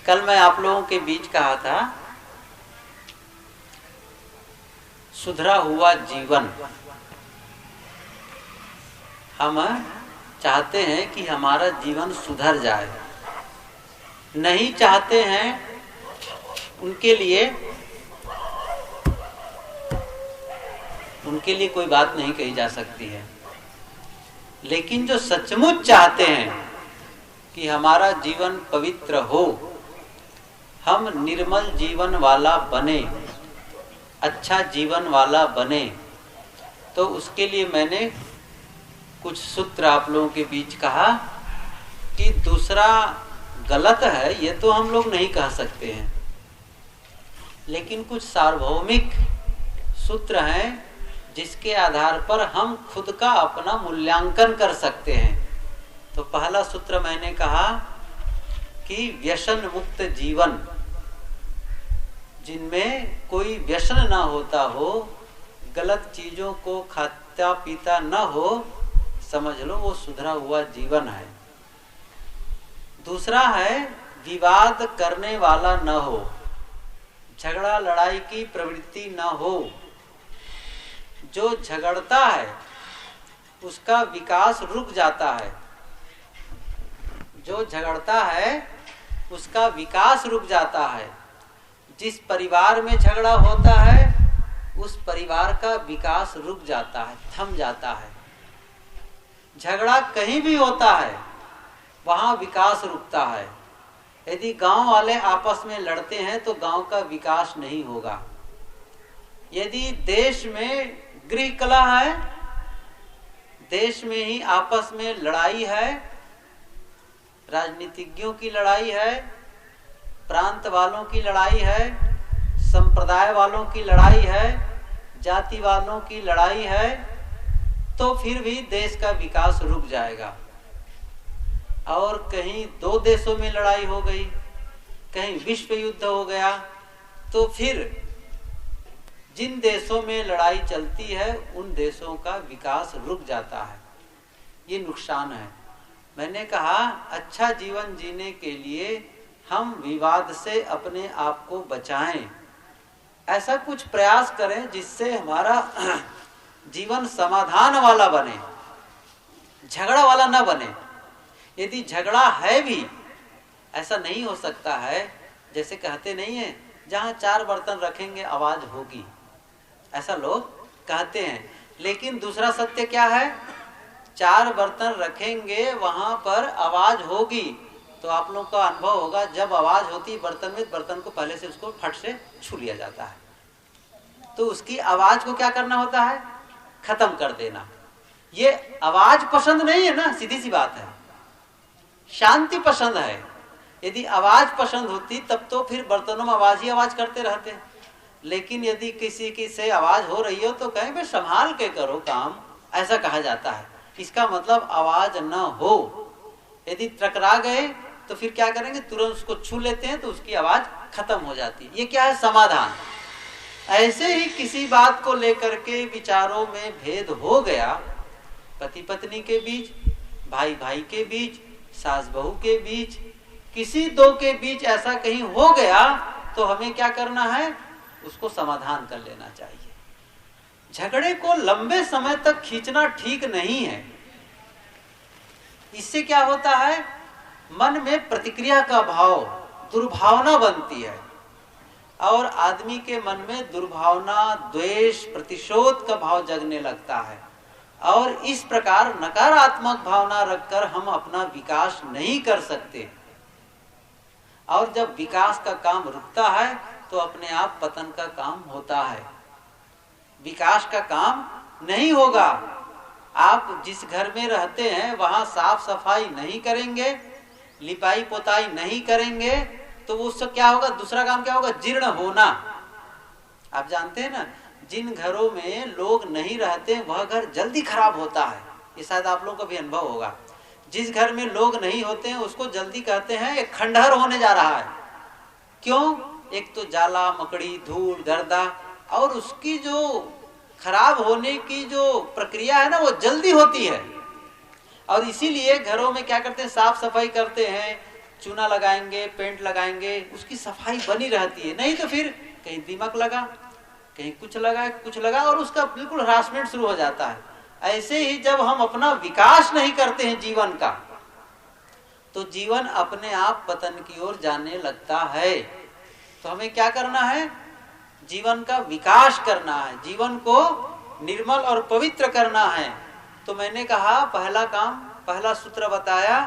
कल मैं आप लोगों के बीच कहा था सुधरा हुआ जीवन। हम चाहते हैं कि हमारा जीवन सुधर जाए, नहीं चाहते हैं उनके लिए कोई बात नहीं कही जा सकती है। लेकिन जो सचमुच चाहते हैं कि हमारा जीवन पवित्र हो, हम निर्मल जीवन वाला बने, अच्छा जीवन वाला बने, तो उसके लिए मैंने कुछ सूत्र आप लोगों के बीच कहा कि दूसरा गलत है ये तो हम लोग नहीं कह सकते हैं, लेकिन कुछ सार्वभौमिक सूत्र हैं जिसके आधार पर हम खुद का अपना मूल्यांकन कर सकते हैं। तो पहला सूत्र मैंने कहा कि व्यसन मुक्त जीवन, जिनमें कोई व्यसन ना होता हो, गलत चीजों को खाता पीता न हो, समझ लो वो सुधरा हुआ जीवन है। दूसरा है विवाद करने वाला न हो, झगड़ा लड़ाई की प्रवृत्ति न हो। जो झगड़ता है उसका विकास रुक जाता है, जो झगड़ता है उसका विकास रुक जाता है। जिस परिवार में झगड़ा होता है उस परिवार का विकास रुक जाता है, थम जाता है। झगड़ा कहीं भी होता है वहां विकास रुकता है। यदि गांव वाले आपस में लड़ते हैं तो गांव का विकास नहीं होगा। यदि देश में गृह कलह है, देश में ही आपस में लड़ाई है, राजनीतिज्ञों की लड़ाई है, प्रांत वालों की लड़ाई है, संप्रदाय वालों की लड़ाई है, जाति वालों की लड़ाई है, तो फिर भी देश का विकास रुक जाएगा। और कहीं दो देशों में लड़ाई हो गई, कहीं विश्व युद्ध हो गया, तो फिर जिन देशों में लड़ाई चलती है उन देशों का विकास रुक जाता है। ये नुकसान है। मैंने कहा अच्छा जीवन जीने के लिए हम विवाद से अपने आप को बचाएं, ऐसा कुछ प्रयास करें जिससे हमारा जीवन समाधान वाला बने, झगड़ा वाला ना बने। यदि झगड़ा है भी, ऐसा नहीं हो सकता है, जैसे कहते नहीं है जहां 4 बर्तन रखेंगे आवाज होगी, ऐसा लोग कहते हैं। लेकिन दूसरा सत्य क्या है? 4 बर्तन रखेंगे वहां पर आवाज होगी। तो आप लोग का अनुभव होगा, जब आवाज होती बर्तन में, बर्तन को पहले से उसको फट से छू लिया जाता है। तो उसकी आवाज को क्या करना होता है? खत्म कर देना। ये आवाज पसंद नहीं है ना, सीधी सी बात है। शांति पसंद है। यदि आवाज पसंद होती तब तो फिर बर्तनों में आवाज ही आवाज करते रहते। लेकिन यदि किसी की से आवाज हो रही हो तो कहीं भी संभाल के करो काम, ऐसा कहा जाता है। इसका मतलब आवाज न हो। यदि टकरा गए तो फिर क्या करेंगे? तुरंत उसको छू लेते हैं तो उसकी आवाज खत्म हो जाती है। ये क्या है? समाधान। ऐसे ही किसी बात को लेकर के विचारों में भेद हो गया, पति पत्नी के बीच, भाई भाई के बीच, सास बहू के बीच, किसी दो के बीच ऐसा कहीं हो गया, तो हमें क्या करना है? उसको समाधान कर लेना चाहिए। झगड़े को लंबे समय तक खींचना ठीक नहीं है। इससे क्या होता है? मन में प्रतिक्रिया का भाव, दुर्भावना बनती है, और आदमी के मन में दुर्भावना, द्वेष, प्रतिशोध का भाव जगने लगता है। और इस प्रकार नकारात्मक भावना रखकर हम अपना विकास नहीं कर सकते। और जब विकास का काम रुकता है तो अपने आप पतन का काम होता है, विकास का काम नहीं होगा। आप जिस घर में रहते हैं वहां साफ सफाई नहीं करेंगे, लिपाई पोताई नहीं करेंगे, तो वो उससे क्या होगा? दूसरा काम क्या होगा? जीर्ण होना। आप जानते हैं ना, जिन घरों में लोग नहीं रहते वह घर जल्दी खराब होता है। ये शायद आप लोगों को भी अनुभव होगा। जिस घर में लोग नहीं होते हैं उसको जल्दी कहते हैं एक खंडहर होने जा रहा है। क्यों? एक तो जाला, मकड़ी, धूल, गर्दा, और उसकी जो खराब होने की जो प्रक्रिया है ना, वो जल्दी होती है। और इसीलिए घरों में क्या करते हैं? साफ सफाई करते हैं, चूना लगाएंगे, पेंट लगाएंगे, उसकी सफाई बनी रहती है। नहीं तो फिर कहीं दीमक लगा, कहीं कुछ लगा और उसका बिल्कुल हरासमेंट शुरू हो जाता है। ऐसे ही जब हम अपना विकास नहीं करते हैं जीवन का, तो जीवन अपने आप पतन की ओर जाने लगता है। तो हमें क्या करना है? जीवन का विकास करना है, जीवन को निर्मल और पवित्र करना है। तो मैंने कहा पहला काम, पहला सूत्र बताया,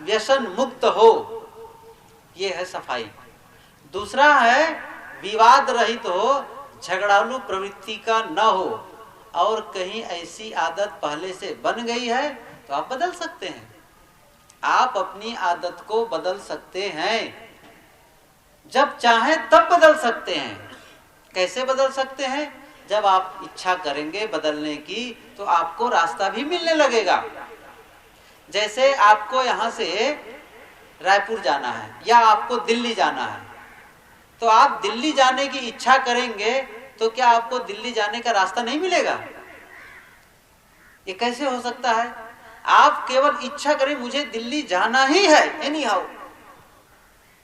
व्यसन मुक्त हो, ये है सफाई। दूसरा है विवाद रहित हो, झगड़ालू प्रवृत्ति का न हो। और कहीं ऐसी आदत पहले से बन गई है तो आप बदल सकते हैं, आप अपनी आदत को बदल सकते हैं, जब चाहें तब बदल सकते हैं। कैसे बदल सकते हैं? जब आप इच्छा करेंगे बदलने की तो आपको रास्ता भी मिलने लगेगा। जैसे आपको यहाँ से रायपुर जाना है या आपको दिल्ली जाना है, तो आप दिल्ली जाने की इच्छा करेंगे तो क्या आपको दिल्ली जाने का रास्ता नहीं मिलेगा? ये कैसे हो सकता है? आप केवल इच्छा करें मुझे दिल्ली जाना ही है एनी हाउ,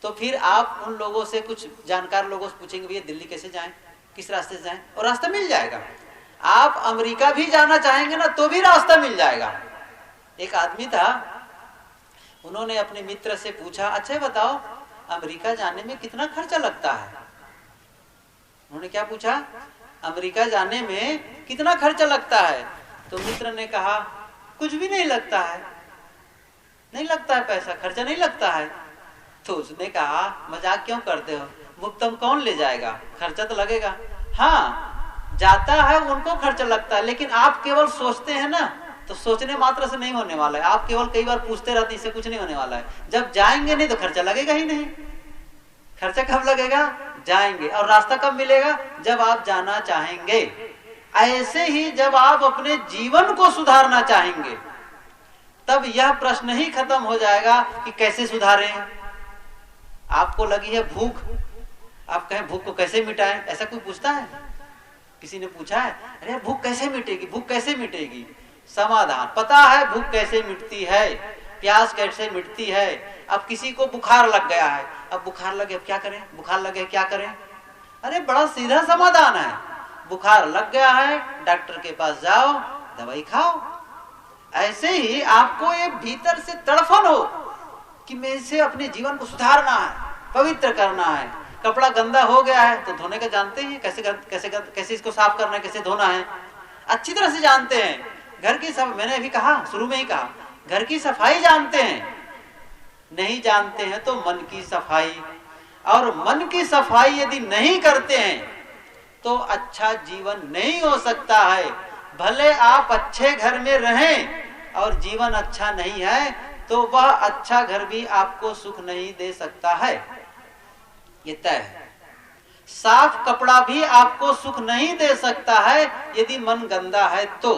तो फिर आप उन लोगों से, कुछ जानकार लोगों से पूछेंगे भैया दिल्ली कैसे जाएं, किस रास्ते से जाएं, और रास्ता मिल जाएगा। आप अमेरिका भी जाना चाहेंगे ना तो भी रास्ता मिल जाएगा। एक आदमी था, उन्होंने अपने मित्र से पूछा, अच्छा बताओ अमेरिका जाने में कितना खर्चा लगता है? उन्होंने क्या पूछा? अमेरिका जाने में कितना खर्चा लगता है? तो मित्र ने कहा कुछ भी नहीं लगता है, नहीं लगता है पैसा, खर्चा नहीं लगता है। तो उसने कहा मजाक क्यों करते हो, मुफ्तम कौन ले जाएगा, खर्चा तो लगेगा। हाँ जाता है उनको खर्चा लगता है, लेकिन आप केवल सोचते हैं ना, तो सोचने मात्र से नहीं होने वाला है। आप केवल कई बार पूछते रहते हैं, इससे कुछ नहीं होने वाला है। जब जाएंगे नहीं तो खर्चा लगेगा ही नहीं। खर्चा कब लगेगा? जाएंगे। और रास्ता कब मिलेगा? जब आप जाना चाहेंगे। ऐसे ही जब आप अपने जीवन को सुधारना चाहेंगे तब यह प्रश्न ही खत्म हो जाएगा कि कैसे सुधारें। आपको लगी है भूख, आप कहें भूख को कैसे मिटाएं, ऐसा कोई पूछता है? किसी ने पूछा है? अरे भूख कैसे मिटेगी, भूख कैसे मिटेगी? समाधान पता है भूख कैसे मिटती है, प्यास कैसे मिटती है। अब किसी को बुखार लग गया है, अब बुखार लगे अब क्या करें, बुखार लगे क्या करें? अरे बड़ा सीधा समाधान है, बुखार लग गया है डॉक्टर के पास जाओ, दवाई खाओ। ऐसे ही आपको ये भीतर से तड़फन हो कि मैं इसे अपने जीवन को सुधारना है, पवित्र करना है। कपड़ा गंदा हो गया है तो धोने का जानते हैं, कैसे इसको साफ करना है, कैसे धोना है, अच्छी तरह से जानते हैं। घर की सब, मैंने अभी कहा, शुरू में ही कहा, घर की सफाई जानते हैं। नहीं जानते हैं तो मन की सफाई, और मन की सफाई यदि नहीं करते हैं तो अच्छा जीवन नहीं हो सकता है। भले आप अच्छे घर में रहें और जीवन अच्छा नहीं है तो वह अच्छा घर भी आपको सुख नहीं दे सकता है, ये तय है। साफ कपड़ा भी आपको सुख नहीं दे सकता है यदि मन गंदा है तो।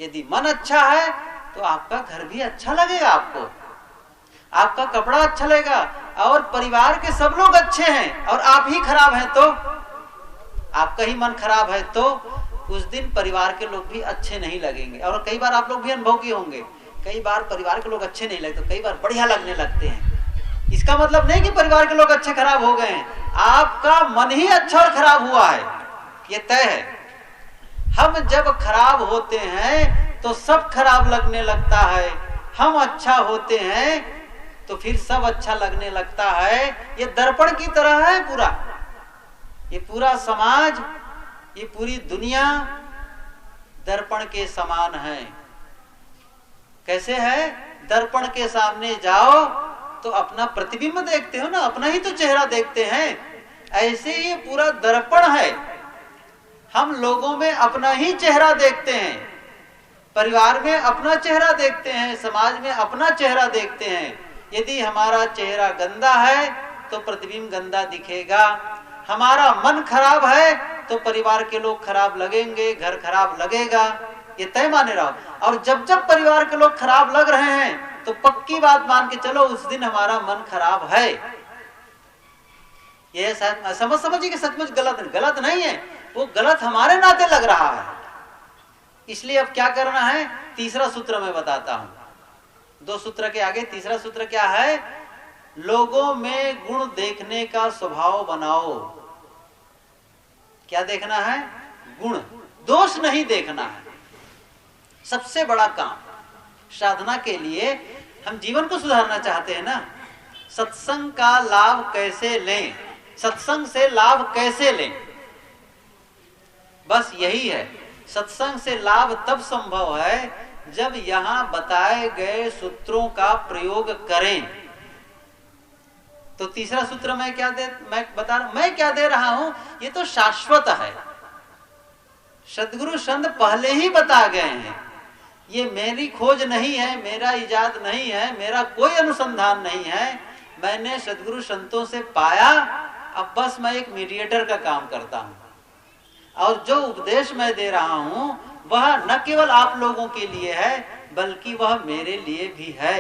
यदि मन अच्छा है तो आपका घर भी अच्छा लगेगा, आपका कपड़ा अच्छा लगेगा, और परिवार के सब लोग अच्छे हैं और आप ही खराब हैं तो, आपका ही मन खराब है तो उस दिन परिवार के लोग भी अच्छे नहीं लगेंगे। और कई बार आप लोग भी अनुभव किए होंगे, कई बार परिवार के लोग अच्छे नहीं लगते, कई बार बढ़िया लगने लगते हैं। इसका मतलब नहीं कि परिवार के लोग अच्छे खराब हो गए हैं, आपका मन ही अच्छा और खराब हुआ है, ये तय है। हम जब खराब होते हैं तो सब खराब लगने लगता है, हम अच्छा होते हैं तो फिर सब अच्छा लगने लगता है। ये दर्पण की तरह है पूरा, ये पूरा समाज, ये पूरी दुनिया दर्पण के समान है। कैसे है? दर्पण के सामने जाओ तो अपना प्रतिबिंब देखते हो ना, अपना ही तो चेहरा देखते हैं। ऐसे ही पूरा दर्पण है, हम लोगों में अपना ही चेहरा देखते हैं, परिवार में अपना चेहरा देखते हैं, समाज में अपना चेहरा देखते हैं। यदि हमारा चेहरा गंदा है तो प्रतिबिंब गंदा दिखेगा, हमारा मन खराब है तो परिवार के लोग खराब लगेंगे, घर खराब लगेगा, ये तय माने रहो। और जब जब परिवार के लोग खराब लग रहे हैं तो पक्की बात मान के चलो उस दिन हमारा मन खराब है। ये समझिए कि सचमुच गलत नहीं है, वो गलत हमारे नाते लग रहा है। इसलिए अब क्या करना है, तीसरा सूत्र मैं बताता हूं। 2 सूत्र के आगे तीसरा सूत्र क्या है? लोगों में गुण देखने का स्वभाव बनाओ। क्या देखना है? गुण, दोष नहीं देखना है। सबसे बड़ा काम साधना के लिए, हम जीवन को सुधारना चाहते हैं ना, सत्संग का लाभ कैसे लें, सत्संग से लाभ कैसे लें, बस यही है। सत्संग से लाभ तब संभव है जब यहां बताए गए सूत्रों का प्रयोग करें। तो तीसरा सूत्र मैं क्या दे रहा हूं, ये तो शाश्वत है। सद्गुरु संत पहले ही बता गए हैं। ये मेरी खोज नहीं है, मेरा इजाद नहीं है, मेरा कोई अनुसंधान नहीं है। मैंने सद्गुरु संतों से पाया, अब बस मैं एक मीडिएटर का काम करता हूं। और जो उपदेश मैं दे रहा हूं वह न केवल आप लोगों के लिए है, बल्कि वह मेरे लिए भी है।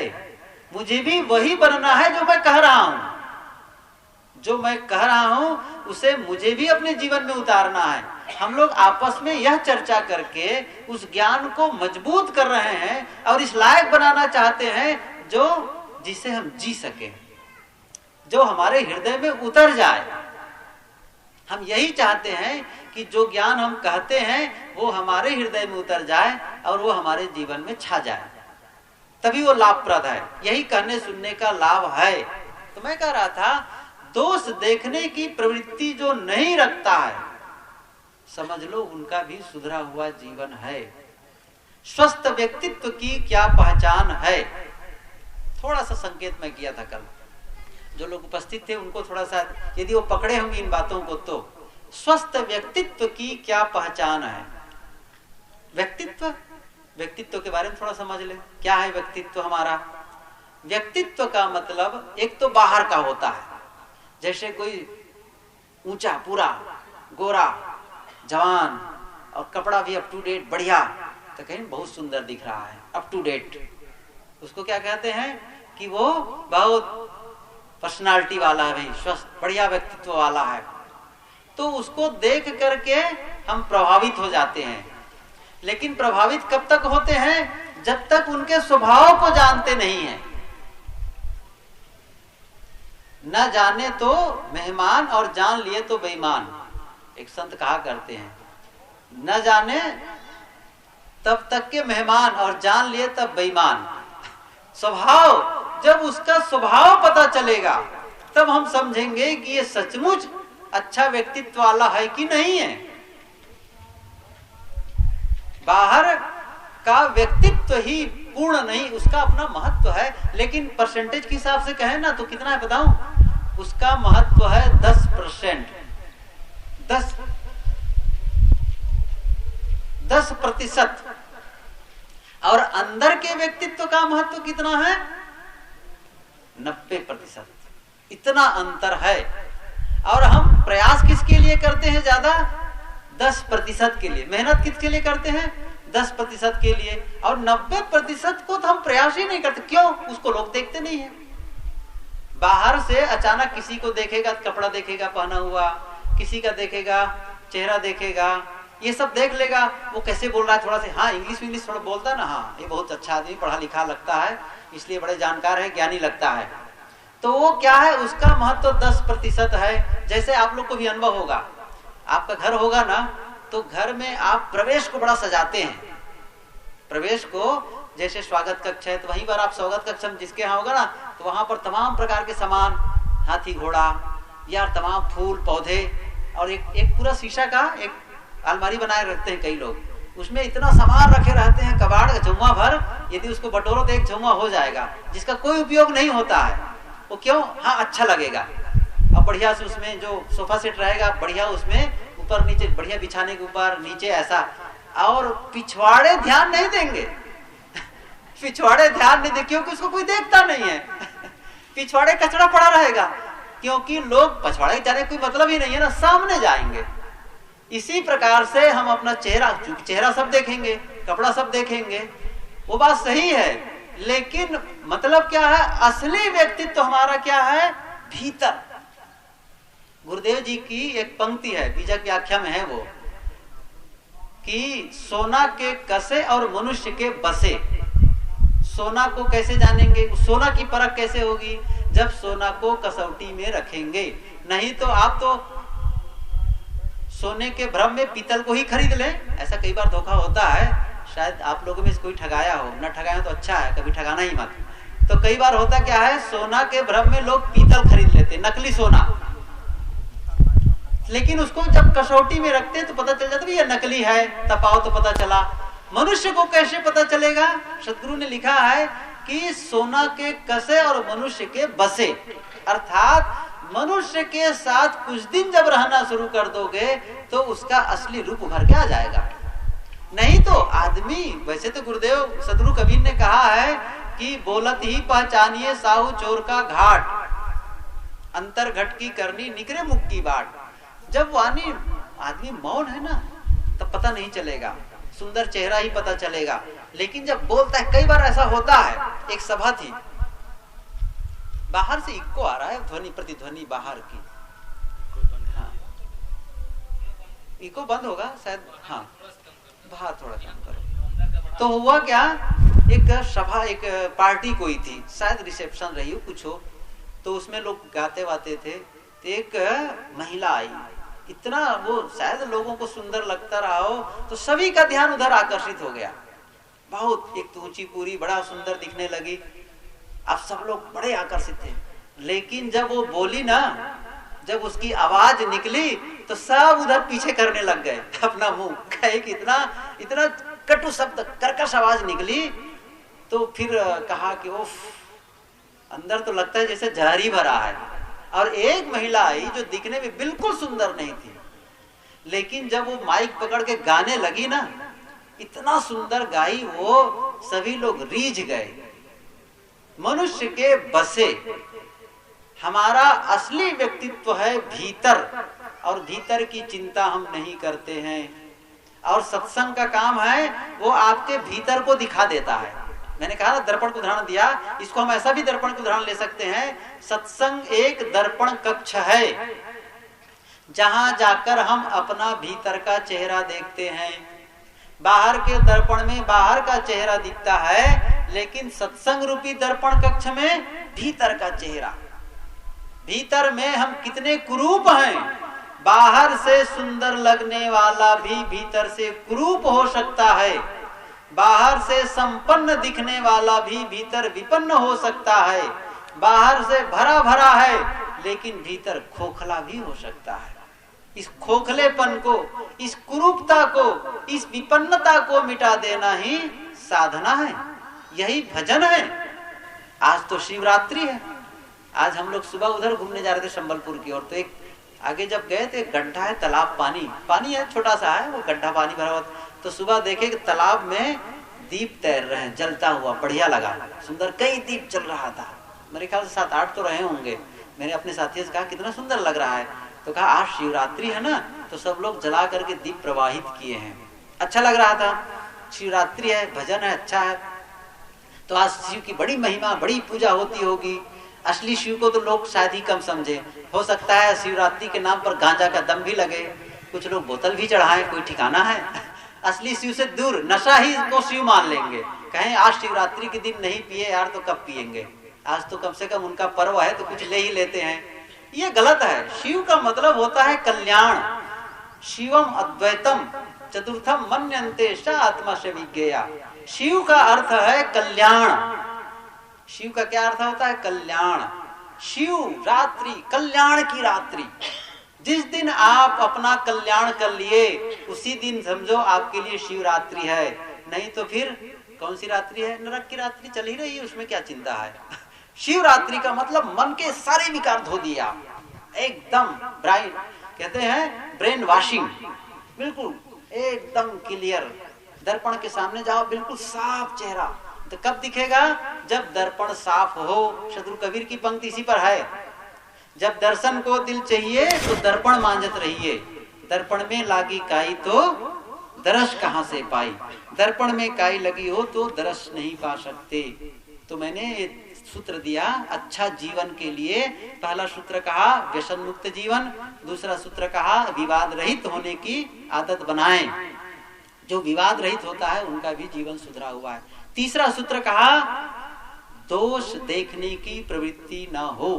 मुझे भी वही बनना है जो मैं कह रहा हूं। जो मैं कह रहा हूं उसे मुझे भी अपने जीवन में उतारना है। हम लोग आपस में यह चर्चा करके उस ज्ञान को मजबूत कर रहे हैं और इस लायक बनाना चाहते हैं जो जिसे हम जी सके, जो हमारे हृदय में उतर जाए। हम यही चाहते हैं कि जो ज्ञान हम कहते हैं वो हमारे हृदय में उतर जाए और वो हमारे जीवन में छा जाए, तभी वो लाभप्रद है। यही कहने सुनने का लाभ है। तो मैं कह रहा था, दोष देखने की प्रवृत्ति जो नहीं रखता है, समझ लो उनका भी सुधरा हुआ जीवन है। स्वस्थ व्यक्तित्व की क्या पहचान है? थोड़ा सा संकेत मैं किया था कल। जो लोग उपस्थित थे उनको थोड़ा सा, यदि वो पकड़े होंगे इन बातों को, तो स्वस्थ व्यक्तित्व की क्या पहचान है? व्यक्तित्व के बारे में थोड़ा समझ ले। क्या है व्यक्तित्व हमारा? व्यक्तित्व का मतलब एक तो बाहर का होता है, जैसे कोई ऊंचा, पूरा गोरा, जवान और कपड़ा भी अप टू डेट बढ़िया, तो कहीं बहुत सुंदर दिख रहा है, अप टू डेट। उसको क्या कहते हैं कि वो बहुत पर्सनालिटी वाला है, भाई स्वस्थ बढ़िया व्यक्तित्व वाला है। तो उसको देख करके हम प्रभावित हो जाते हैं। लेकिन प्रभावित कब तक होते हैं? जब तक उनके स्वभाव को जानते नहीं हैं। न जाने तो मेहमान और जान लिए तो बेईमान, एक संत कहा करते हैं। न जाने तब तक के मेहमान और जान लिए तब बेईमान। स्वभाव, जब उसका स्वभाव पता चलेगा तब हम समझेंगे कि ये सचमुच अच्छा व्यक्तित्व वाला है कि नहीं है। बाहर का व्यक्तित्व ही पूर्ण नहीं, उसका अपना महत्व है, लेकिन परसेंटेज के हिसाब से कहें ना तो कितना है बताऊं? उसका महत्व है 10%, 10%। और अंदर के व्यक्तित्व का महत्व कितना है? 90%। इतना अंतर है। और हम प्रयास किसके लिए करते हैं ज्यादा? 10% के लिए। मेहनत किसके लिए करते हैं? 10% के लिए। और 90% को तो हम प्रयास ही नहीं करते। क्यों? उसको लोग देखते नहीं है। बाहर से अचानक किसी को देखेगा, कपड़ा देखेगा पहना हुआ, किसी का देखेगा, चेहरा देखेगा, ये सब देख लेगा, वो कैसे बोल रहा है, थोड़ा सा हाँ इंग्लिश थोड़ा बोलता है ना, हाँ ये बहुत अच्छा आदमी, पढ़ा लिखा लगता है, इसलिए बड़े जानकार है, ज्ञानी लगता है। तो वो क्या है? उसका महत्व 10% है। जैसे आप लोग को भी अनुभव होगा, आपका घर होगा ना, तो घर में आप प्रवेश को बड़ा सजाते हैं। प्रवेश को जैसे स्वागत कक्ष है, तो वहीं पर आप स्वागत कक्ष जिसके यहाँ होगा ना, तो वहां पर तमाम प्रकार के सामान, हाथी घोड़ा या तमाम फूल पौधे, और एक पूरा शीशा का एक अलमारी बनाए रखते हैं कई लोग। उसमें इतना सामान रखे रहते हैं, कबाड़ झुम्मा भर, यदि उसको बटोरो तो एक झुम्मा हो जाएगा, जिसका कोई उपयोग नहीं होता है। वो क्यों? हाँ अच्छा लगेगा। अब बढ़िया से उसमें जो सोफा सेट रहेगा, बढ़िया उसमें ऊपर नीचे बढ़िया बिछाने के ऊपर नीचे ऐसा, और पिछवाड़े ध्यान नहीं देंगे। पिछवाड़े ध्यान नहीं देंगे क्योंकि उसको कोई देखता नहीं है। पिछवाड़े कचरा पड़ा रहेगा, क्योंकि लोग पिछवाड़े जाने कोई मतलब ही नहीं है ना, सामने जाएंगे। इसी प्रकार से हम अपना चेहरा सब देखेंगे, कपड़ा सब देखेंगे, वो बात सही है, लेकिन मतलब क्या है? असली व्यक्तित्व हमारा क्या है? भीतर। गुरुदेव जी की एक पंक्ति है, बीजक व्याख्या में है वो, कि सोना के कसे और मनुष्य के बसे। सोना को कैसे जानेंगे? सोना की परख कैसे होगी? जब सोना को कसौटी में रखेंगे। नहीं तो आप तो सोने के भ्रम में पीतल को ही खरीद लें। ऐसा कई बार धोखा होता है, शायद आप लोगों में से कोई ठगाया हो, न ठगाया तो अच्छा है, कभी ठगाना ही मत। तो कई बार होता क्या है, सोना के भ्रम में लोग पीतल खरीद लेते, नकली सोना, लेकिन उसको जब कसौटी में रखते तो पता चल जाता है ये नकली है, तपाओ तो पता चला। मनुष्य को कैसे पता चलेगा? सदगुरु ने लिखा है कि सोना के कसे और मनुष्य के बसे, अर्थात मनुष्य के साथ कुछ दिन जब रहना शुरू कर दोगे तो उसका असली रूप उभर के आ जाएगा। नहीं तो आदमी, वैसे तो गुरुदेव सदगुरु कबीर ने कहा है कि बोलत ही पहचानिए साहू चोर का घाट, अंतर घट की करनी निकरे मुख की बाट। जब वानी आदमी मौन है ना तब पता नहीं चलेगा, सुंदर चेहरा ही पता चलेगा। लेकिन जब बोलता है, कई बार ऐसा होता है, एक सभा थी, बाहर से इक्को आ रहा है, ध्वनि प्रतिध्वनि बाहर की। हाँ, इको बंद होगा शायद, हाँ बाहर थोड़ा काम करो। तो हुआ क्या, एक सभा, एक पार्टी कोई थी, शायद रिसेप्शन रही हो कुछ हो, तो उसमें लोग गाते वाते थे। तो एक महिला आई, इतना वो शायद लोगों को सुंदर लगता रहा हो तो सभी का ध्यान उधर आकर्षित हो गया। बहुत एक तो ऊंची पूरी, बड़ा सुंदर दिखने लगी। अब सब लोग बड़े आकर्षित थे, लेकिन जब वो बोली ना, जब उसकी आवाज निकली तो सब उधर पीछे करने लग गए अपना मुंह, कहे कि इतना इतना कटु शब्द, कर्कश आवाज निकली। तो फिर कहा कि उफ, अंदर तो लगता है जैसे जहर ही भरा है। और एक महिला आई जो दिखने में बिल्कुल सुंदर नहीं थी, लेकिन जब वो माइक पकड़ के गाने लगी ना, इतना सुंदर गाई वो, सभी लोग रीझ गए। मनुष्य के बसे, हमारा असली व्यक्तित्व है भीतर, और भीतर की चिंता हम नहीं करते हैं। और सत्संग का काम है वो आपके भीतर को दिखा देता है। मैंने कहा ना, दर्पण को उदाहरण दिया, इसको हम ऐसा भी दर्पण को उदाहरण ले सकते हैं। सत्संग एक दर्पण कक्ष है, जहां जाकर हम अपना भीतर का चेहरा देखते हैं। बाहर के दर्पण में बाहर का चेहरा दिखता है, लेकिन सत्संग रूपी दर्पण कक्ष में भीतर का चेहरा, भीतर में हम कितने कुरूप हैं। बाहर से सुंदर लगने वाला भी भीतर से कुरूप हो सकता है, बाहर से संपन्न दिखने वाला भी भीतर विपन्न हो सकता है। बाहर से भरा भरा है, लेकिन भीतर खोखला भी हो सकता है। इस खोखलेपन को, इस कुरूपता को, इस विपन्नता को मिटा देना ही साधना है, यही भजन है। आज तो शिवरात्रि है, आज हम लोग सुबह उधर घूमने जा रहे थे संबलपुर की ओर, तो एक आगे जब गए तो एक गड्ढा है, तालाब, पानी है, छोटा सा है वो गड्ढा, पानी भरा हुआ। तो सुबह देखे कि तालाब में दीप तैर रहे हैं, जलता हुआ, बढ़िया लगा, सुंदर, कई दीप जल रहा था। मेरे ख्याल से 7-8 तो रहे होंगे। मैंने अपने साथियों से कहा कितना सुंदर लग रहा है, तो कहा आज शिवरात्रि है ना, तो सब लोग जला करके दीप प्रवाहित किए हैं, अच्छा लग रहा था। शिवरात्रि है, भजन है, अच्छा है। तो आज शिव की बड़ी महिमा, बड़ी पूजा होती होगी। असली शिव को तो लोग शायद ही कम समझे, हो सकता है शिवरात्रि के नाम पर गांजा का दम भी लगे, कुछ लोग बोतल भी चढ़ाएं, कोई ठिकाना है। असली शिव से दूर, नशा ही को शिव मान लेंगे, कहें आज शिवरात्रि के दिन नहीं पिए यार तो कब पिएंगे, आज तो कम से कम उनका पर्व है तो कुछ ले ही लेते हैं। ये गलत है। शिव का मतलब होता है कल्याण। शिवम अद्वैतम चतुर्थम मन्यन्ते स आत्मा से विज्ञेया। शिव का अर्थ है कल्याण। शिव का क्या अर्थ होता है? कल्याण। शिव रात्रि, कल्याण की रात्रि। जिस दिन आप अपना कल्याण कर लिए उसी दिन समझो आपके लिए शिवरात्रि है, नहीं तो फिर कौन सी रात्रि है? नरक की रात्रि चल ही रही है, उसमें क्या चिंता है। शिवरात्रि का मतलब मन के सारे विकार धो दिया, एकदम ब्राइट, कहते हैं ब्रेन वॉशिंग, बिल्कुल एकदम क्लियर। दर्पण के सामने जाओ, बिल्कुल साफ चेहरा। तो कब दिखेगा? जब दर्पण साफ हो। सदगुरु कबीर की पंक्ति इसी पर है, जब दर्शन को दिल चाहिए तो दर्पण मांझत रहिए, दर्पण में लागी काई तो दरस कहां से पाई। दर्पण में काई लगी हो तो दरस नहीं पा सकते। तो मैंने सूत्र दिया अच्छा जीवन के लिए। पहला सूत्र कहा व्यसन मुक्त जीवन, दूसरा सूत्र कहा विवाद रहित होने की आदत बनाएं। जो विवाद रहित होता है उनका भी जीवन सुधरा हुआ है। तीसरा सूत्र कहा दोष देखने की प्रवृत्ति ना हो,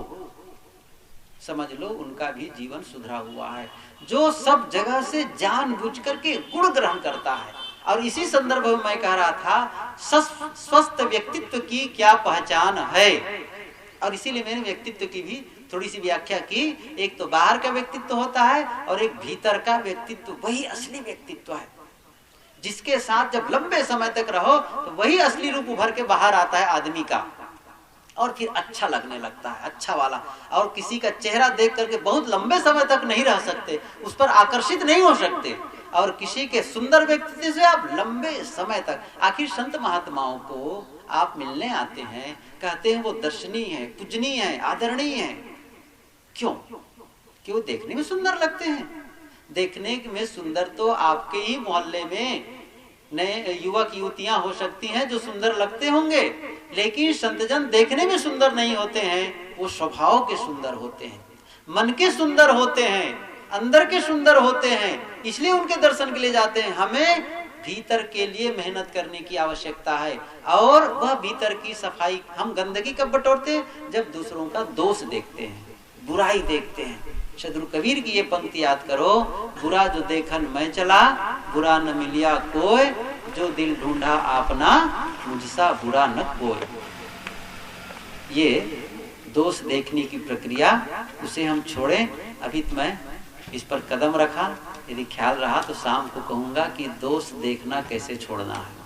समझ लो उनका भी जीवन सुधरा हुआ है। जो सब जगह से जानबूझ करके गुण ग्रहण करता है। और इसी संदर्भ में मैं कह रहा था स्वस्थ व्यक्तित्व की क्या पहचान है, और इसीलिए मैंने व्यक्तित्व की भी थोड़ी सी व्याख्या की। एक तो बाहर का व्यक्तित्व होता है और एक भीतर का व्यक्तित्व, वही असली व्यक्तित्व है, जिसके साथ जब लंबे समय तक रहो तो वही असली रूप उभर के बाहर आता है आदमी का, और फिर अच्छा लगने लगता है, अच्छा वाला। और किसी का चेहरा देख करके बहुत लंबे समय तक नहीं रह सकते, उस पर आकर्षित नहीं हो सकते, और किसी के सुंदर व्यक्तित्व से आप लंबे समय तक। आखिर संत महात्माओं को आप मिलने आते हैं, कहते हैं वो दर्शनीय है, पूजनीय है, आदरणीय है। क्यों? कि वो देखने में सुंदर लगते हैं। देखने में सुंदर तो आपके ही मोहल्ले में नए युवक युवतियां हो सकती हैं जो सुंदर लगते होंगे, लेकिन संतजन देखने में सुंदर नहीं होते हैं, वो स्वभाव के सुंदर होते हैं, मन के सुंदर होते हैं, अंदर के सुंदर होते हैं, इसलिए उनके दर्शन के लिए जाते हैं। हमें भीतर के लिए मेहनत करने की आवश्यकता है, और वह भीतर की सफाई हम गंदगी कब बटोरते हैं? जब दूसरों का दोष देखते हैं, बुराई देखते हैं। सदगुरु कबीर की ये पंक्ति याद करो, बुरा जो देखन मैं चला, बुरा न मिलिया कोई, जो दिल ढूंढा आपना, मुझसा बुरा न कोई। ये दोष देखने की प्रक्रिया, उसे हम छोड़ें। अभी तो मैं इस पर कदम रखा, यदि ख्याल रहा तो शाम को कहूंगा कि दोष देखना कैसे छोड़ना है।